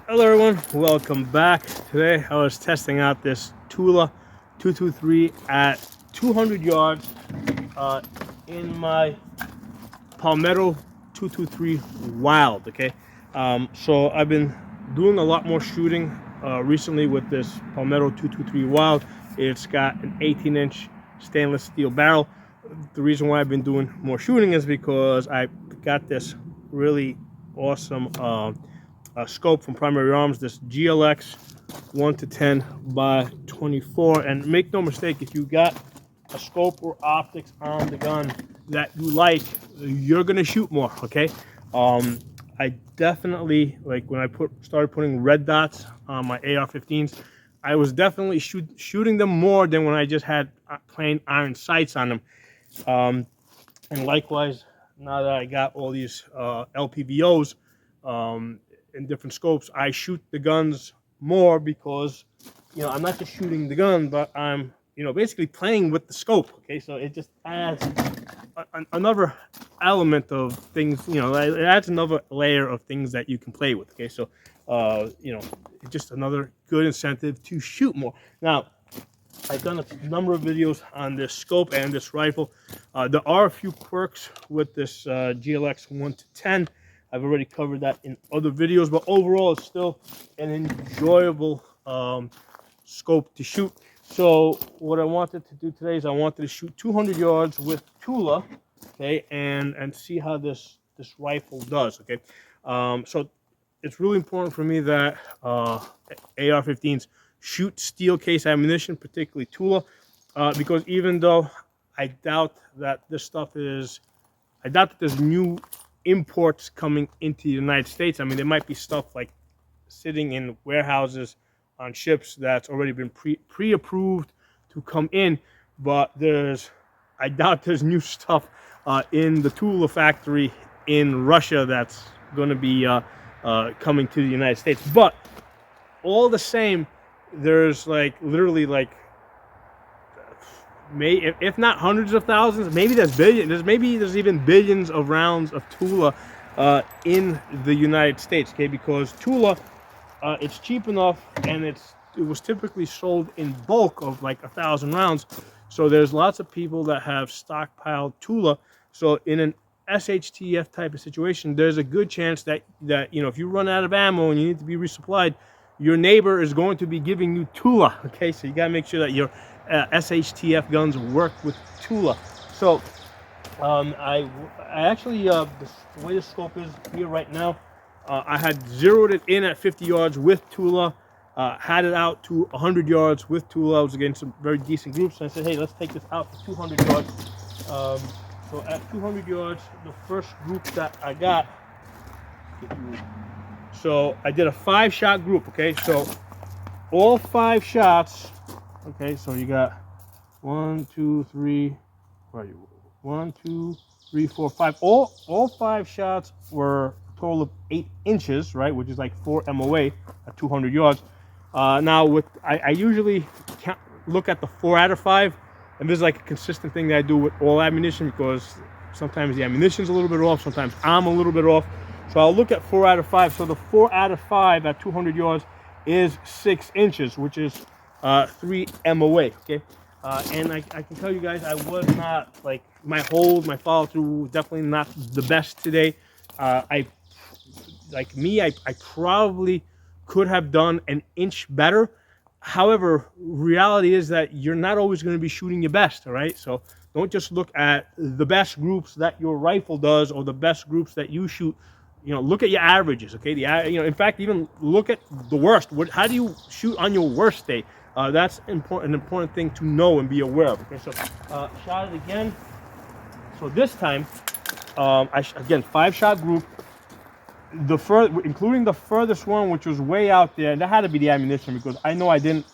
Hello everyone, welcome back. Today I was testing out this Tula 223 at 200 yards in my Palmetto 223 Wylde, okay? So I've been doing a lot more shooting recently with this Palmetto 223 Wylde. It's got an 18-inch stainless steel barrel. The reason why I've been doing more shooting is because I got this really awesome scope from Primary Arms, this GLX 1 to 10 by 24. And make no mistake, if you got a scope or optics on the gun that you like, you're gonna shoot more. Okay. I definitely, like, when I started putting red dots on my AR-15s, I was definitely shooting them more than when I just had plain iron sights on them. And likewise, now that I got all these LPVOs in different scopes, I shoot the guns more because, I'm not just shooting the gun, but I'm, basically playing with the scope. Okay, so it just adds another element of things. It adds another layer of things that you can play with. Okay, so just another good incentive to shoot more. Now, I've done a number of videos on this scope and this rifle. There are a few quirks with this GLX 1 to 10. I've already covered that in other videos, but overall it's still an enjoyable scope to shoot. So what I wanted to do today is I wanted to shoot 200 yards with Tula, okay, and see how this rifle does, okay. So it's really important for me that AR-15s shoot steel case ammunition, particularly Tula, because even though I doubt that there's new imports coming into the United States. I mean, there might be stuff like sitting in warehouses on ships that's already been pre-approved to come in, but I doubt there's new stuff in the Tula factory in Russia that's going to be coming to the United States. But all the same, there's literally if not hundreds of thousands, maybe there's even billions of rounds of Tula in the United States. Okay, because Tula, it's cheap enough, and it was typically sold in bulk of like 1,000 rounds. So there's lots of people that have stockpiled Tula. So in an SHTF type of situation, there's a good chance that if you run out of ammo and you need to be resupplied, your neighbor is going to be giving you Tula. Okay, so you gotta make sure that your SHTF guns work with Tula. So I actually, the way the scope is here right now, I had zeroed it in at 50 yards with Tula, had it out to 100 yards with Tula. I was getting some very decent groups, and I said, hey, let's take this out to 200 yards. So at 200 yards, the first group that I got, so I did a 5-shot group. Okay, so all 5 shots. Okay, so you got 1, 2, 3, where are you? 1, 2, 3, 4, 5. All 5 shots were a total of 8 inches, right? Which is like 4 MOA at 200 yards. Now, I usually look at the 4 out of 5, and this is like a consistent thing that I do with all ammunition, because sometimes the ammunition's a little bit off, sometimes I'm a little bit off. So I'll look at 4 out of 5. So the 4 out of 5 at 200 yards is 6 inches, which is 3 MOA, okay? And I can tell you guys, I was not, like, my follow through, definitely not the best today. I probably could have done an inch better. However, reality is that you're not always going to be shooting your best, all right? So don't just look at the best groups that your rifle does or the best groups that you shoot. Look at your averages, okay? In fact, even look at the worst. How do you shoot on your worst day? That's an important thing to know and be aware of. Okay, so shot it again. So this time, again, 5-shot group. Including the furthest one, which was way out there. That had to be the ammunition, because I know I didn't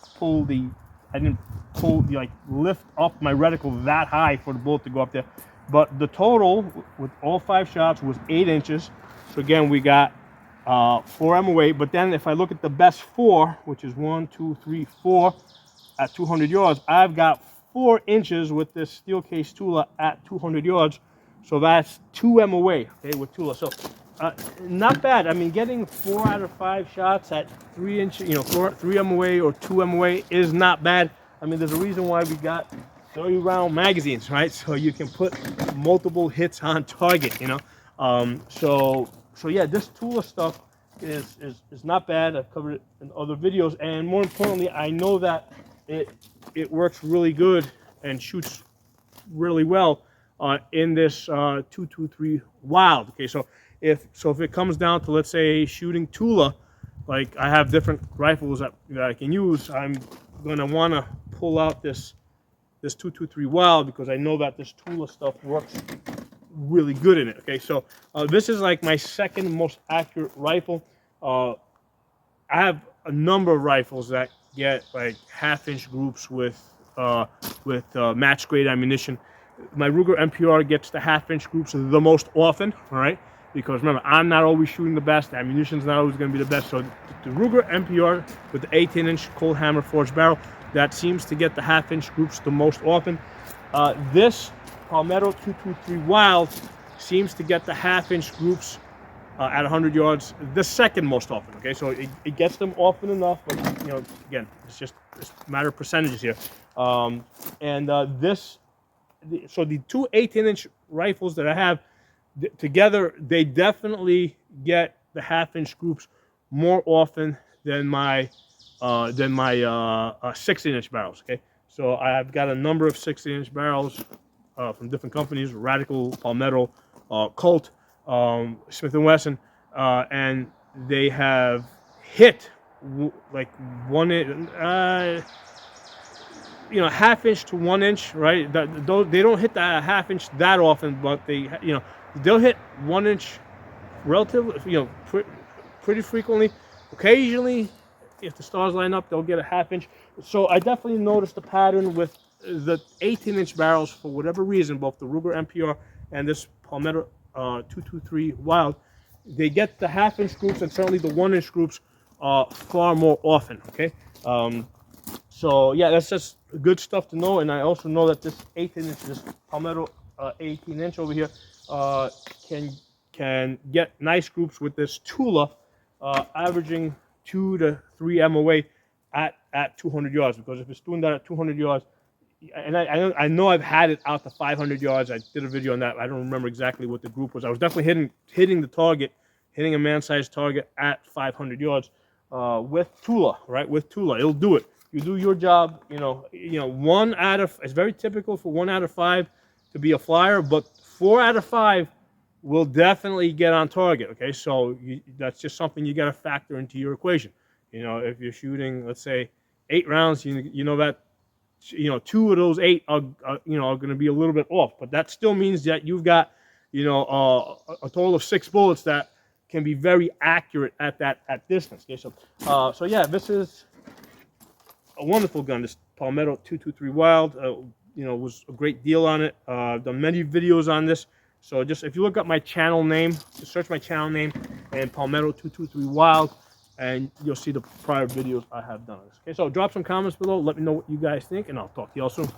lift up my reticle that high for the bullet to go up there. But the total with all 5 shots was 8 inches. So again, we got 4 MOA. But then if I look at the best 4, which is 1, 2, 3, 4 at 200 yards, I've got 4 inches with this steel case Tula at 200 yards. So that's 2 MOA, okay, with Tula. So Not bad. I mean, getting 4 out of 5 shots at 3 inch, 3 MOA or 2 MOA is not bad. I mean, there's a reason why we got 30 round magazines, right? So you can put multiple hits on target, So yeah, this Tula stuff is not bad. I've covered it in other videos, and more importantly, I know that it works really good and shoots really well in this 223 Wylde. Okay, so if it comes down to, let's say, shooting Tula, like I have different rifles that I can use, I'm gonna want to pull out this 223 Wylde because I know that this Tula stuff works really good in it. Okay, so this is like my second most accurate rifle. I have a number of rifles that get like half-inch groups with match grade ammunition. My Ruger MPR gets the half-inch groups the most often, all right? Because remember, I'm not always shooting the best. The ammunition's not always going to be the best. So the Ruger MPR with the 18-inch cold hammer forged barrel, that seems to get the half-inch groups the most often. This Palmetto 223 Wylde seems to get the half-inch groups at 100 yards the second most often. Okay, so it gets them often enough, but again, it's just a matter of percentages here. So the two 18-inch rifles that I have together, they definitely get the half-inch groups more often than my 16-inch barrels. Okay, so I've got a number of 16-inch barrels from different companies: Radical, Palmetto, Colt, Smith & Wesson, and they have hit like half-inch to 1 inch, right? They don't hit the half-inch that often, but they'll hit 1 inch relatively, pretty frequently. Occasionally, if the stars line up, they'll get a half-inch. So I definitely noticed the pattern with the 18-inch barrels for whatever reason, both the Ruger MPR and this Palmetto 223 Wylde. They get the half-inch groups and certainly the 1 inch groups far more often. Okay. So yeah, that's just good stuff to know. And I also know that this 18-inch, this Palmetto 18-inch over here, can get nice groups with this Tula, averaging 2 to 3 MOA at 200 yards. Because if it's doing that at 200 yards, and I know I've had it out to 500 yards. I did a video on that. I don't remember exactly what the group was. I was definitely hitting the target, hitting a man-sized target at 500 yards with Tula, right? With Tula, it'll do it. You do your job. It's very typical for 1 out of 5 to be a flyer, but 4 out of 5 will definitely get on target. Okay, so that's just something you got to factor into your equation. If you're shooting, let's say, 8 rounds, you know that 2 of those 8 are going to be a little bit off, but that still means that you've got a total of 6 bullets that can be very accurate at distance. Okay, so yeah, this is a wonderful gun. This Palmetto 223 Wylde, was a great deal on it. I've done many videos on this. So just if you look up my channel name, just search my channel name and Palmetto 223 Wylde, and you'll see the prior videos I have done on this. Okay, so drop some comments below. Let me know what you guys think, and I'll talk to y'all soon.